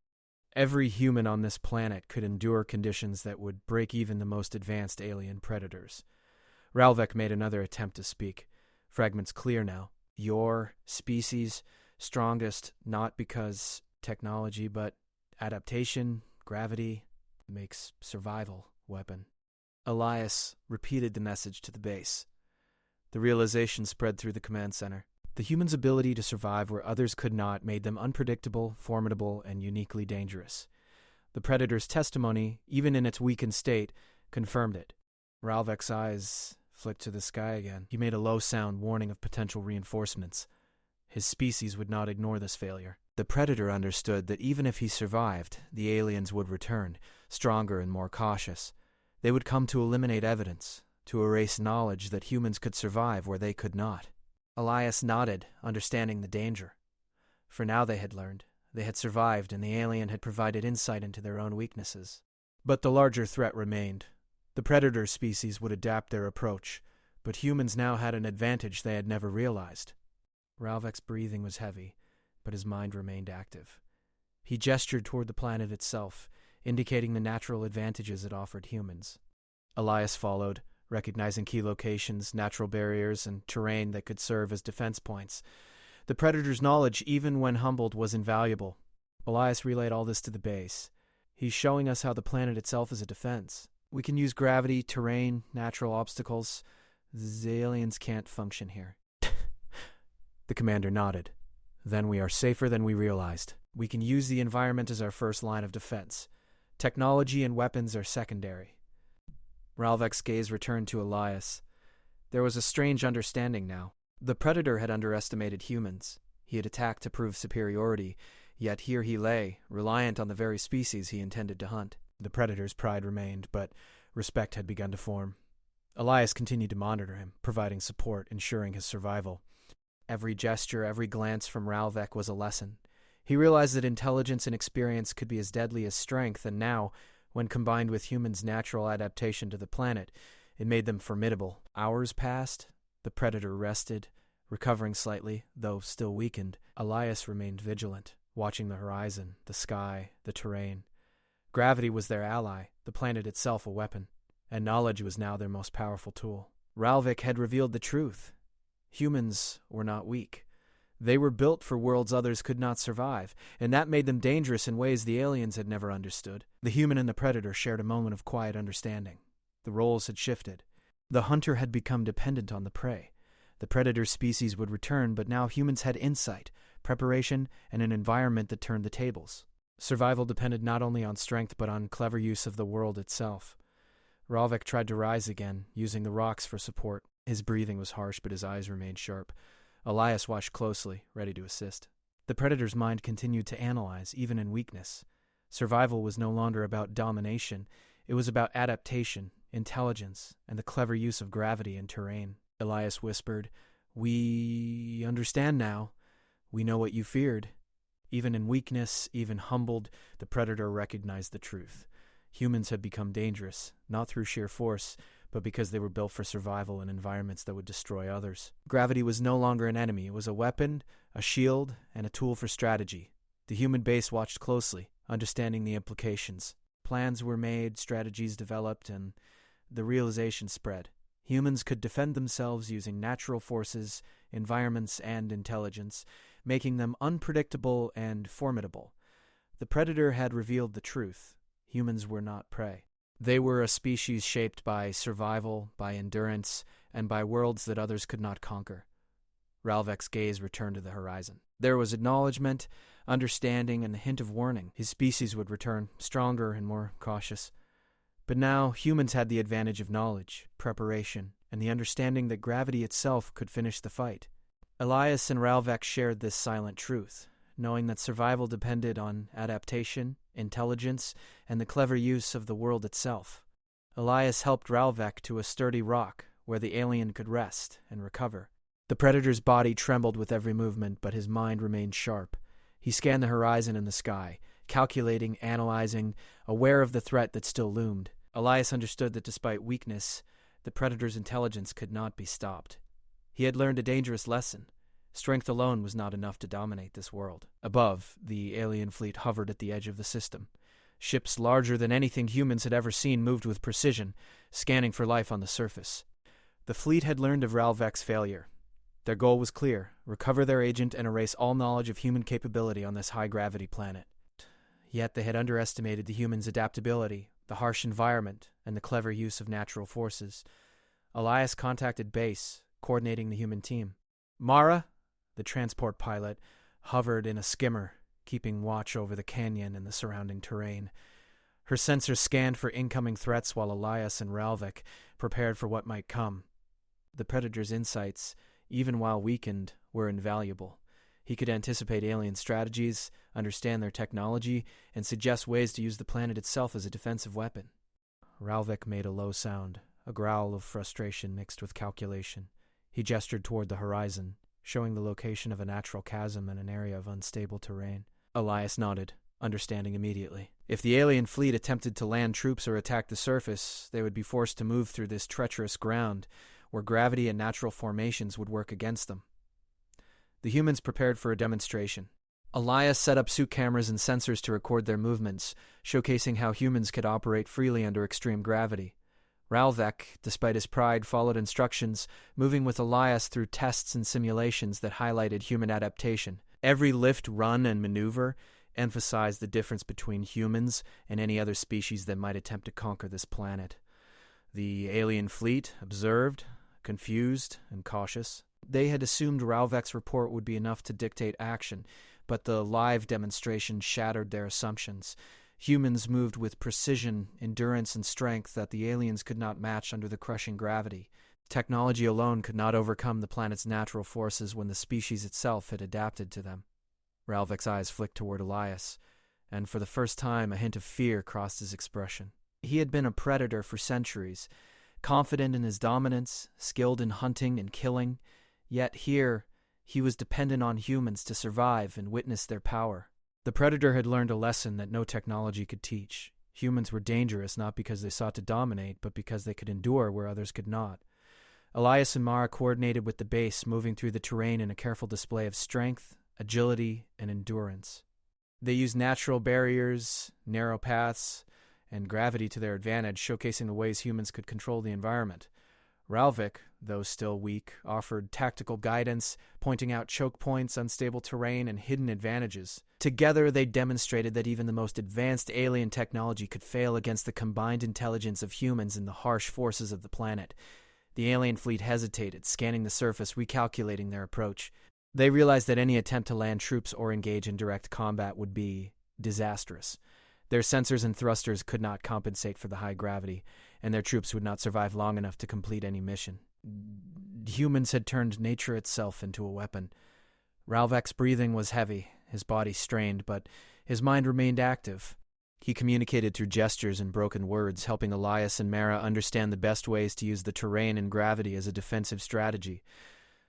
Every human on this planet could endure conditions that would break even the most advanced alien predators. Ralvek made another attempt to speak. Fragments clear now. Your species, strongest not because technology, but adaptation, gravity, makes survival weapon. Elias repeated the message to the base. The realization spread through the command center. The humans' ability to survive where others could not made them unpredictable, formidable, and uniquely dangerous. The Predator's testimony, even in its weakened state, confirmed it. Ralvek's eyes flicked to the sky again. He made a low sound warning of potential reinforcements. His species would not ignore this failure. The Predator understood that even if he survived, the aliens would return, stronger and more cautious. They would come to eliminate evidence, to erase knowledge that humans could survive where they could not. Elias nodded, understanding the danger. For now they had learned. They had survived, and the alien had provided insight into their own weaknesses. But the larger threat remained. The Predator species would adapt their approach, but humans now had an advantage they had never realized. Ralvek's breathing was heavy, but his mind remained active. He gestured toward the planet itself, indicating the natural advantages it offered humans. Elias followed, recognizing key locations, natural barriers, and terrain that could serve as defense points. The Predator's knowledge, even when humbled, was invaluable. Elias relayed all this to the base. He's showing us how the planet itself is a defense. We can use gravity, terrain, natural obstacles. The aliens can't function here. The commander nodded. Then we are safer than we realized. We can use the environment as our first line of defense. Technology and weapons are secondary. Ralvek's gaze returned to Elias. There was a strange understanding now. The Predator had underestimated humans. He had attacked to prove superiority, yet here he lay, reliant on the very species he intended to hunt. The Predator's pride remained, but respect had begun to form. Elias continued to monitor him, providing support, ensuring his survival. Every gesture, every glance from Ralvek was a lesson. He realized that intelligence and experience could be as deadly as strength, and now, when combined with humans' natural adaptation to the planet, it made them formidable. Hours passed. The Predator rested, recovering slightly, though still weakened. Elias remained vigilant, watching the horizon, the sky, the terrain. Gravity was their ally, the planet itself a weapon, and knowledge was now their most powerful tool. Ralvek had revealed the truth. Humans were not weak. They were built for worlds others could not survive, and that made them dangerous in ways the aliens had never understood. The human and the Predator shared a moment of quiet understanding. The roles had shifted. The hunter had become dependent on the prey. The Predator species would return, but now humans had insight, preparation, and an environment that turned the tables. Survival depended not only on strength but on clever use of the world itself. Ralvek tried to rise again, using the rocks for support. His breathing was harsh, but his eyes remained sharp. Elias watched closely, ready to assist. The Predator's mind continued to analyze, even in weakness. Survival was no longer about domination. It was about adaptation, intelligence, and the clever use of gravity and terrain. Elias whispered, "We understand now. We know what you feared." Even in weakness, even humbled, the Predator recognized the truth. Humans had become dangerous, not through sheer force, but because they were built for survival in environments that would destroy others. Gravity was no longer an enemy. It was a weapon, a shield, and a tool for strategy. The human base watched closely, understanding the implications. Plans were made, strategies developed, and the realization spread. Humans could defend themselves using natural forces, environments, and intelligence, making them unpredictable and formidable. The Predator had revealed the truth. Humans were not prey. They were a species shaped by survival, by endurance, and by worlds that others could not conquer. Ralvek's gaze returned to the horizon. There was acknowledgement, understanding, and a hint of warning. His species would return, stronger and more cautious. But now humans had the advantage of knowledge, preparation, and the understanding that gravity itself could finish the fight. Elias and Ralvek shared this silent truth, knowing that survival depended on adaptation, intelligence, and the clever use of the world itself. Elias helped Ralvek to a sturdy rock where the alien could rest and recover. The Predator's body trembled with every movement, but his mind remained sharp. He scanned the horizon and the sky, calculating, analyzing, aware of the threat that still loomed. Elias understood that despite weakness, the Predator's intelligence could not be stopped. He had learned a dangerous lesson. Strength alone was not enough to dominate this world. Above, the alien fleet hovered at the edge of the system. Ships larger than anything humans had ever seen moved with precision, scanning for life on the surface. The fleet had learned of Ralvek's failure. Their goal was clear: recover their agent and erase all knowledge of human capability on this high-gravity planet. Yet they had underestimated the humans' adaptability, the harsh environment, and the clever use of natural forces. Elias contacted base, coordinating the human team. "Mara, The transport pilot hovered in a skimmer, keeping watch over the canyon and the surrounding terrain. Her sensors scanned for incoming threats while Elias and Ralvik prepared for what might come. The Predator's insights, even while weakened, were invaluable. He could anticipate alien strategies, understand their technology, and suggest ways to use the planet itself as a defensive weapon. Ralvik made a low sound, a growl of frustration mixed with calculation. He gestured toward the horizon, showing the location of a natural chasm and an area of unstable terrain. Elias nodded, understanding immediately. If the alien fleet attempted to land troops or attack the surface, they would be forced to move through this treacherous ground, where gravity and natural formations would work against them. The humans prepared for a demonstration. Elias set up suit cameras and sensors to record their movements, showcasing how humans could operate freely under extreme gravity. Ralvik, despite his pride, followed instructions, moving with Elias through tests and simulations that highlighted human adaptation. Every lift, run, and maneuver emphasized the difference between humans and any other species that might attempt to conquer this planet. The alien fleet observed, confused, and cautious. They had assumed Ralvik's report would be enough to dictate action, but the live demonstration shattered their assumptions. Humans moved with precision, endurance, and strength that the aliens could not match under the crushing gravity. Technology alone could not overcome the planet's natural forces when the species itself had adapted to them. Ralvik's eyes flicked toward Elias, and for the first time a hint of fear crossed his expression. He had been a predator for centuries, confident in his dominance, skilled in hunting and killing, yet here he was dependent on humans to survive and witness their power. The Predator had learned a lesson that no technology could teach. Humans were dangerous not because they sought to dominate, but because they could endure where others could not. Elias and Mara coordinated with the base, moving through the terrain in a careful display of strength, agility, and endurance. They used natural barriers, narrow paths, and gravity to their advantage, showcasing the ways humans could control the environment. Ralvik, though still weak, offered tactical guidance, pointing out choke points, unstable terrain, and hidden advantages. Together, they demonstrated that even the most advanced alien technology could fail against the combined intelligence of humans and the harsh forces of the planet. The alien fleet hesitated, scanning the surface, recalculating their approach. They realized that any attempt to land troops or engage in direct combat would be disastrous. Their sensors and thrusters could not compensate for the high gravity, and their troops would not survive long enough to complete any mission. Humans had turned nature itself into a weapon. Ralvik's breathing was heavy, his body strained, but his mind remained active. He communicated through gestures and broken words, helping Elias and Mara understand the best ways to use the terrain and gravity as a defensive strategy.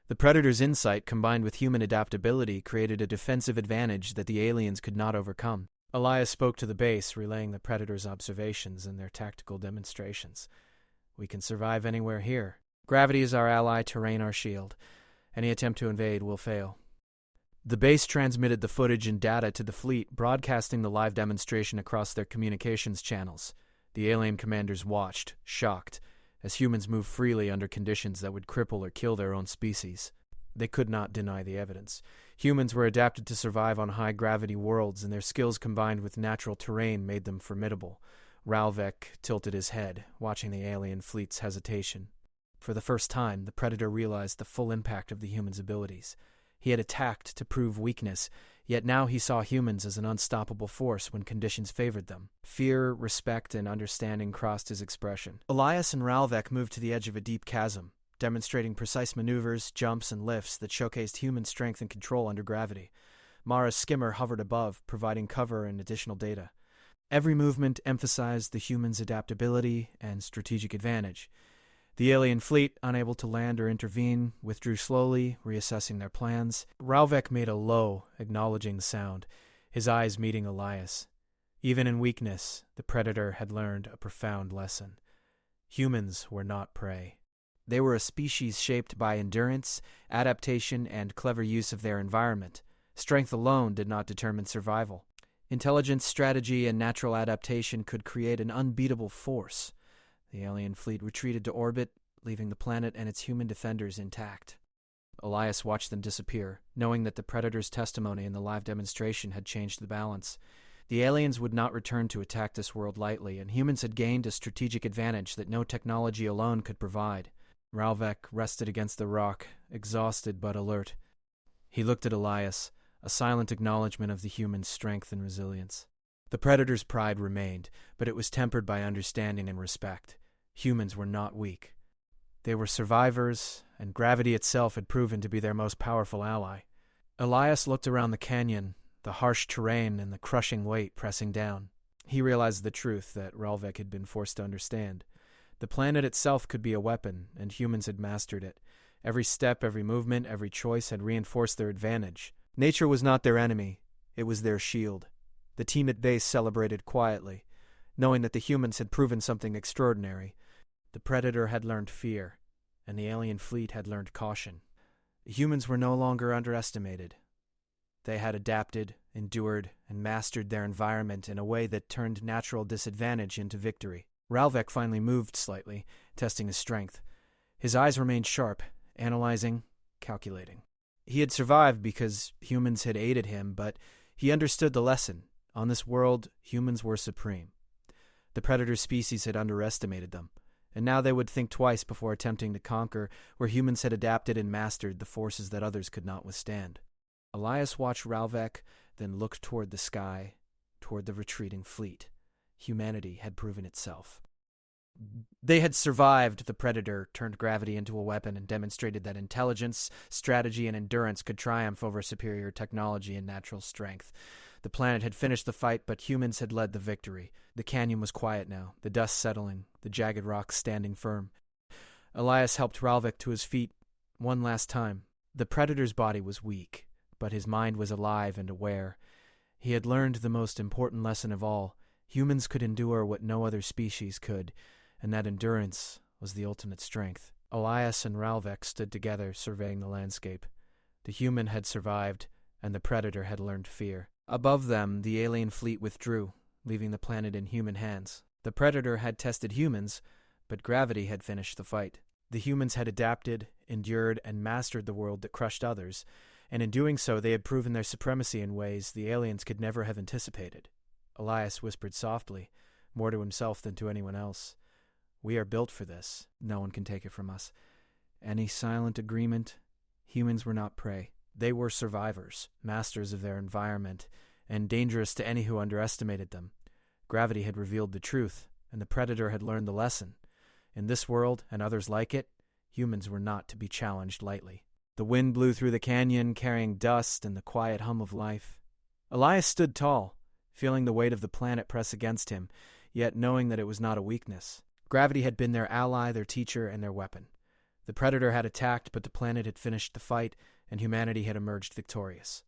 The Predator's insight, combined with human adaptability, created a defensive advantage that the aliens could not overcome. Elias spoke to the base, relaying the Predator's observations and their tactical demonstrations. "We can survive anywhere here. Gravity is our ally, terrain our shield. Any attempt to invade will fail." The base transmitted the footage and data to the fleet, broadcasting the live demonstration across their communications channels. The alien commanders watched, shocked, as humans moved freely under conditions that would cripple or kill their own species. They could not deny the evidence. Humans were adapted to survive on high-gravity worlds, and their skills combined with natural terrain made them formidable. Ralvik tilted his head, watching the alien fleet's hesitation. For the first time, the Predator realized the full impact of the humans' abilities. He had attacked to prove weakness, yet now he saw humans as an unstoppable force when conditions favored them. Fear, respect, and understanding crossed his expression. Elias and Ralvik moved to the edge of a deep chasm, demonstrating precise maneuvers, jumps, and lifts that showcased human strength and control under gravity. Mara's skimmer hovered above, providing cover and additional data. Every movement emphasized the humans' adaptability and strategic advantage. The alien fleet, unable to land or intervene, withdrew slowly, reassessing their plans. Ralvik made a low, acknowledging sound, his eyes meeting Elias. Even in weakness, the Predator had learned a profound lesson. Humans were not prey. They were a species shaped by endurance, adaptation, and clever use of their environment. Strength alone did not determine survival. Intelligence, strategy, and natural adaptation could create an unbeatable force. The alien fleet retreated to orbit, leaving the planet and its human defenders intact. Elias watched them disappear, knowing that the Predator's testimony in the live demonstration had changed the balance. The aliens would not return to attack this world lightly, and humans had gained a strategic advantage that no technology alone could provide. Ralvik rested against the rock, exhausted but alert. He looked at Elias, a silent acknowledgement of the human's strength and resilience. The Predator's pride remained, but it was tempered by understanding and respect. Humans were not weak. They were survivors, and gravity itself had proven to be their most powerful ally. Elias looked around the canyon, the harsh terrain and the crushing weight pressing down. He realized the truth that Ralvek had been forced to understand. The planet itself could be a weapon, and humans had mastered it. Every step, every movement, every choice had reinforced their advantage. Nature was not their enemy. It was their shield. The team at base celebrated quietly, knowing that the humans had proven something extraordinary. The Predator had learned fear, and the alien fleet had learned caution. The humans were no longer underestimated. They had adapted, endured, and mastered their environment in a way that turned natural disadvantage into victory. Ralvek finally moved slightly, testing his strength. His eyes remained sharp, analyzing, calculating. He had survived because humans had aided him, but he understood the lesson. On this world, humans were supreme. The Predator species had underestimated them, and now they would think twice before attempting to conquer where humans had adapted and mastered the forces that others could not withstand. Elias watched Ralvek, then looked toward the sky, toward the retreating fleet. Humanity had proven itself. They had survived. The Predator turned gravity into a weapon and demonstrated that intelligence, strategy, and endurance could triumph over superior technology and natural strength. The planet had finished the fight, but humans had led the victory. The canyon was quiet now, the dust settling, the jagged rocks standing firm. Elias helped Ralvek to his feet one last time. The Predator's body was weak, but his mind was alive and aware. He had learned the most important lesson of all. Humans could endure what no other species could, and that endurance was the ultimate strength. Elias and Ralvek stood together, surveying the landscape. The human had survived, and the Predator had learned fear. Above them, the alien fleet withdrew, leaving the planet in human hands. The Predator had tested humans, but gravity had finished the fight. The humans had adapted, endured, and mastered the world that crushed others, and in doing so they had proven their supremacy in ways the aliens could never have anticipated. Elias whispered softly, more to himself than to anyone else. "We are built for this. No one can take it from us." Any silent agreement? Humans were not prey. They were survivors, masters of their environment, and dangerous to any who underestimated them. Gravity had revealed the truth, and the Predator had learned the lesson. In this world, and others like it, humans were not to be challenged lightly. The wind blew through the canyon, carrying dust and the quiet hum of life. Elias stood tall, feeling the weight of the planet press against him, yet knowing that it was not a weakness. Gravity had been their ally, their teacher, and their weapon. The Predator had attacked, but the planet had finished the fight, and humanity had emerged victorious.